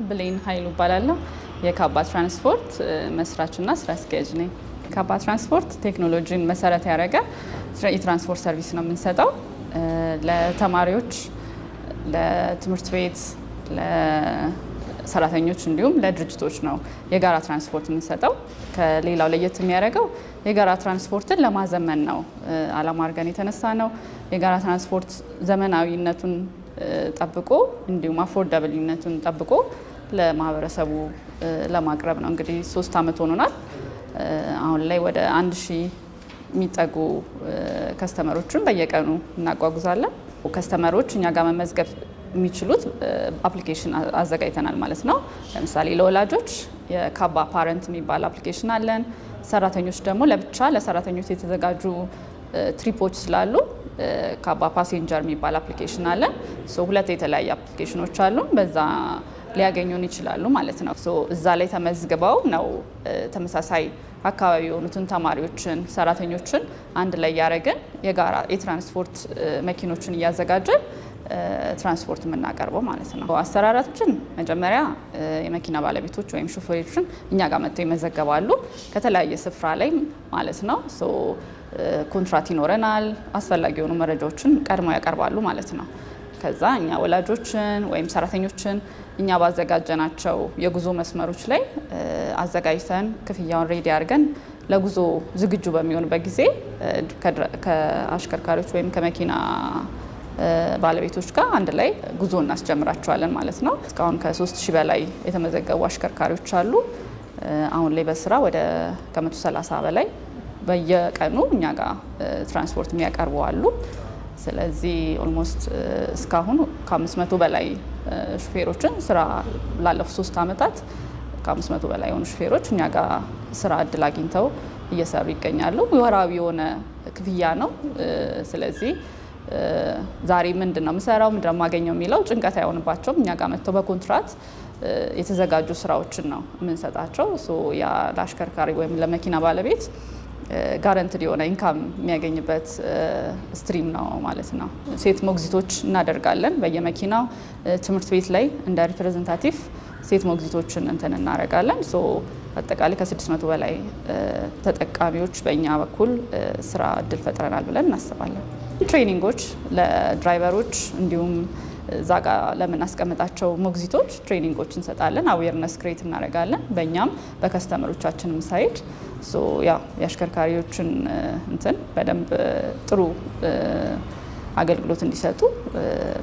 ብሌን ኃይሉ እባላለሁ። የካባ ትራንስፖርት መስራችና ስራ አስኪያጅ ነኝ። ካባ ትራንስፖርት ቴክኖሎጂን መሰረት ያደረገ የትራንስፖርት ሰርቪስ ነው የምንሰጠው። ለተማሪዎች፣ ለትምህርት ቤት፣ ለሰራተኞች እንዲሁም ለድርጅቶች ነው የጋራ ትራንስፖርት የምንሰጠው። ከሌላው ለየት የሚያደርገው የጋራ ትራንስፖርትን ለማዘመን ነው አላማ አድርገን የተነሳ ነው። የጋራ ትራንስፖርት ዘመናዊነቱን ጠብቆ እንዲሁም አፎርዳብልነቱን ጠብቆ ለማህበረሰቡ ለማቅረብ ነው። እንግዲህ 3 ዓመት ሆኖናል። አሁን ላይ ወደ 1000 የሚጠጉ ከስተመሮችን በየቀኑ እናጓጉዛለን። ከስተመሮች እኛ ጋር መመዝገብ የሚችሉት አፕሊኬሽን አዘጋጅተናል ማለት ነው። ለምሳሌ ለወላጆች የካባ ፓረንት የሚባል አፕሊኬሽን አለን። ሰራተኞች ደግሞ ለብቻ ለሰራተኞች የተዘጋጁ ትሪፖች ስላሉ ካባ ፓሴንጀር የሚባል አፕሊኬሽን አለን። ሁለት የተለያዩ አፕሊኬሽኖች አሉ። በዛ ሊያገኙን ይችላሉ ማለት ነው። እዛ ላይ ተመዝግበው ነው ተመሳሳይ አካባቢ የሆኑትን ተማሪዎችን፣ ሰራተኞችን አንድ ላይ ያደረግን የጋራ የትራንስፖርት መኪኖችን እያዘጋጀን ትራንስፖርት የምናቀርበው ማለት ነው። አሰራራችን መጀመሪያ የመኪና ባለቤቶች ወይም ሾፌሮችን እኛ ጋር መጥተው ይመዘገባሉ ከተለያየ ስፍራ ላይ ማለት ነው። ኮንትራት ይኖረናል። አስፈላጊ የሆኑ መረጃዎችን ቀድመው ያቀርባሉ ማለት ነው። ከዛ እኛ ወላጆችን ወይም ሰራተኞችን እኛ ባዘጋጀናቸው የጉዞ መስመሮች ላይ አዘጋጅተን ክፍያውን ሬዲ አድርገን ለጉዞ ዝግጁ በሚሆንበት ጊዜ ከአሽከርካሪዎች ወይም ከመኪና ባለቤቶች ጋር አንድ ላይ ጉዞ እናስጀምራቸዋለን ማለት ነው። እስካሁን ከ3000 በላይ የተመዘገቡ አሽከርካሪዎች አሉ። አሁን ላይ በስራ ወደ ከ130 በላይ በየቀኑ እኛ ጋር ትራንስፖርት የሚያቀርቡ አሉ። ስለዚህ ኦልሞስት እስካሁን ከ500 በላይ ሹፌሮችን ስራ ላለፉት 3 ዓመታት ከ500 በላይ የሆኑ ሹፌሮች እኛ ጋር ስራ እድል አግኝተው እየሰሩ ይገኛሉ። ወራዊ የሆነ ክፍያ ነው። ስለዚህ ዛሬ ምንድን ነው የምሰራው፣ ምንድን ነው የማገኘው የሚለው ጭንቀት አይሆንባቸውም። እኛ ጋር መጥተው በኮንትራት የተዘጋጁ ስራዎችን ነው የምንሰጣቸው። ያ ለአሽከርካሪ ወይም ለመኪና ባለቤት ጋረንትድ የሆነ ኢንካም የሚያገኝበት ስትሪም ነው ማለት ነው። ሴት ሞግዚቶች እናደርጋለን በየመኪናው። ትምህርት ቤት ላይ እንደ ሪፕሬዘንታቲቭ ሴት ሞግዚቶችን እንትን እናደርጋለን። አጠቃላይ ከ600 በላይ ተጠቃሚዎች በእኛ በኩል ስራ እድል ፈጥረናል ብለን እናስባለን። ትሬኒንጎች ለድራይቨሮች እንዲሁም እዛ ጋር ለምናስቀምጣቸው ሞግዚቶች ትሬኒንጎች እንሰጣለን። አዌርነስ ክሬት እናደርጋለን በእኛም በከስተመሮቻችንም ሳይድ የአሽከርካሪዎችን እንትን በደንብ ጥሩ አገልግሎት እንዲሰጡ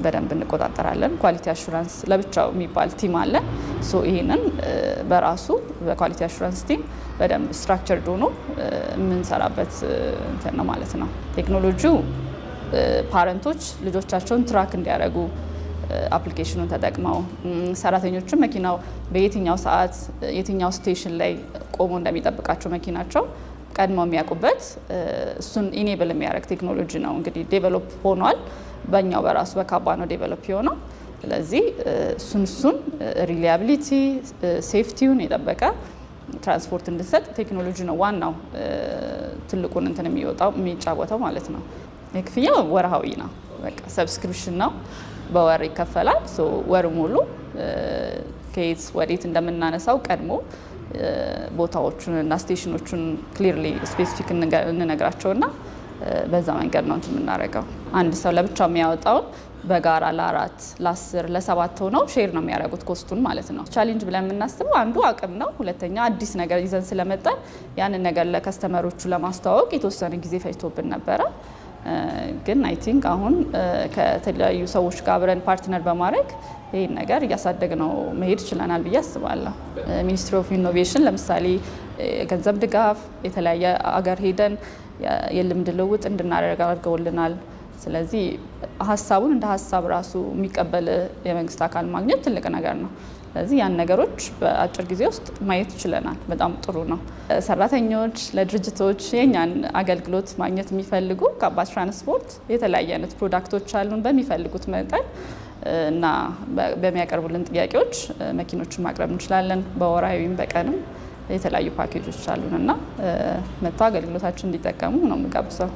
በደንብ እንቆጣጠራለን። ኳሊቲ አሹራንስ ለብቻው የሚባል ቲም አለ። ይህንን በራሱ በኳሊቲ አሹራንስ ቲም በደንብ ስትራክቸርድ ሆኖ የምንሰራበት እንትን ነው ማለት ነው። ቴክኖሎጂው ፓረንቶች ልጆቻቸውን ትራክ እንዲያደርጉ አፕሊኬሽኑን ተጠቅመው፣ ሰራተኞችም መኪናው በየትኛው ሰዓት የትኛው ስቴሽን ላይ ቆሞ እንደሚጠብቃቸው መኪናቸው ቀድመው የሚያውቁበት እሱን ኢኔብል የሚያደርግ ቴክኖሎጂ ነው። እንግዲህ ዴቨሎፕ ሆኗል። በእኛው በራሱ በካባ ነው ዴቨሎፕ የሆነው። ስለዚህ እሱን ሪሊያቢሊቲ ሴፍቲውን የጠበቀ ትራንስፖርት እንድንሰጥ ቴክኖሎጂ ነው ዋናው ትልቁን እንትን የሚጫወተው ማለት ነው። የክፍያው ወርሃዊ ነው። በቃ ሰብስክሪፕሽን ነው። በወር ይከፈላል። ወር ሙሉ ከየት ወዴት እንደምናነሳው ቀድሞ ቦታዎቹን እና ስቴሽኖቹን ክሊርሊ ስፔሲፊክ እንነግራቸውና በዛ መንገድ ነው እንትን የምናደርገው። አንድ ሰው ለብቻው የሚያወጣውን በጋራ ለ4፣ ለ10፣ ለ7 ሆነው ሼር ነው የሚያደርጉት ኮስቱን ማለት ነው። ቻሌንጅ ብለን የምናስበው አንዱ አቅም ነው። ሁለተኛ አዲስ ነገር ይዘን ስለመጣን ያንን ነገር ለከስተመሮቹ ለማስተዋወቅ የተወሰነ ጊዜ ፈጅቶብን ነበረ። ግን አይ ቲንክ አሁን ከተለያዩ ሰዎች ጋር አብረን ፓርትነር በማድረግ ይህን ነገር እያሳደግነው መሄድ ችለናል ብዬ አስባለሁ። ሚኒስትሪ ኦፍ ኢኖቬሽን ለምሳሌ የገንዘብ ድጋፍ የተለያየ አገር ሄደን የልምድ ልውውጥ እንድናደርግ አድርገውልናል። ስለዚህ ሀሳቡን እንደ ሀሳብ ራሱ የሚቀበል የመንግስት አካል ማግኘት ትልቅ ነገር ነው። ስለዚህ ያን ነገሮች በአጭር ጊዜ ውስጥ ማየት ችለናል። በጣም ጥሩ ነው። ሰራተኞች፣ ለድርጅቶች የኛን አገልግሎት ማግኘት የሚፈልጉ ካባ ትራንስፖርት የተለያየ አይነት ፕሮዳክቶች አሉን። በሚፈልጉት መጠን እና በሚያቀርቡልን ጥያቄዎች መኪኖችን ማቅረብ እንችላለን። በወራዊም በቀንም የተለያዩ ፓኬጆች አሉን እና መጥተው አገልግሎታችን እንዲጠቀሙ ነው የምጋብዘው።